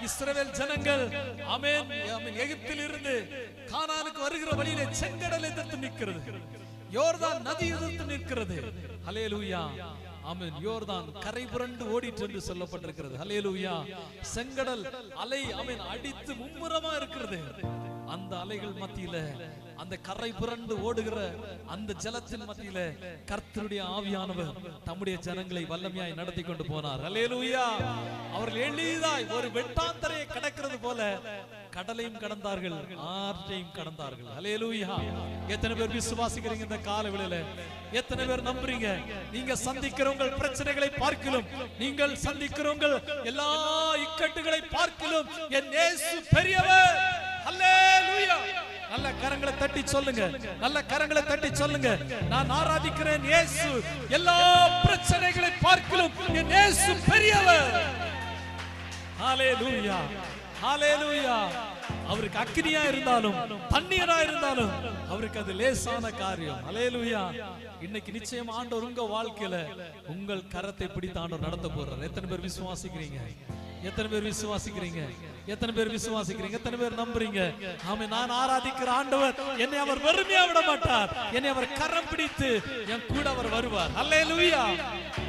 இஸ்ரவேல் ஜனங்கள் ஆமென் எகிப்தில் இருந்து கானானுக்கு வருகிற வழியிலே செங்கடல் எதிர்த்து நிற்கிறது, யோர்தான் நதி எதிர்த்து நிற்கிறது. ஹல்லேலூயா. ஆமென். யோர்தான் கரை புரண்டு ஓடிட்டு என்று சொல்லப்பட்டிருக்கிறது. ஹல்லேலூயா. செங்கடல் அலை ஆமென் அடித்து மும்முரமா இருக்கிறது. அந்த அலைகள் மத்தியில, அந்த கரை புரண்டு ஓடுகிற அந்த ஜலத்தின் மத்தியில கர்த்தருடைய ஆவியானவர் தம்முடைய ஜனங்களை வல்லமையாய் நடத்தி கொண்டு போனார். ஹல்லேலூயா. அவர்கள் எளிதாய் ஒரு வெட்டாந்தரையை கடக்கிறது போல கடலையும் கடந்தார்கள், ஆற்றையும் கடந்தார்கள். ஹல்லேலூயா. எத்தனை பேர் விசுவாசிக்கிறீங்க இந்த காலவேளையில? எத்தனை பேர் நம்புறீங்க? நீங்க சந்திக்கிற உங்கள் பிரச்சனைகளை பார்க்கிலும், நீங்கள் சந்திக்கிற உங்கள் எல்லா இக்கட்டுகளை பார்க்கிலும் என் இயேசு பெரியவர். ஹல்லேலூயா. நல்ல கரங்களை தட்டி சொல்லுங்க, நல்ல கரங்களை தட்டி சொல்லுங்க, நான் ஆராதிக்கிறேன் இயேசு எல்லா பிரச்சனைகளை பார்க்கிலும் என் இயேசு பெரியவர். ஹல்லேலூயா. ஹல்லேலூயா. அவருக்கு அக்னியா இருந்தாலும் தண்ணீரா இருந்தாலும் அவருக்கு அது லேசான காரியம். ஹல்லேலூயா. இன்னைக்கு நிச்சயம் ஆண்டவர் உங்க வாழ்க்கையில உங்கள் கரத்தை பிடித்து ஆண்டவர் நடத்த போறார். எத்தனை பேர் விசுவாசிக்கிறீங்க? எத்தனை பேர் விசுவாசிக்கிறீங்க? எத்தனை பேர் விசுவாசிக்கிறீங்க? எத்தனை பேர் நம்புறீங்க? ஆமென். நான் ஆராதிக்கிற ஆண்டவர் என்னை அவர் வெறுமையா விட மாட்டார். என்னை அவர் கரம் பிடித்து என் கூட அவர் வருவார். ஹல்லேலூயா.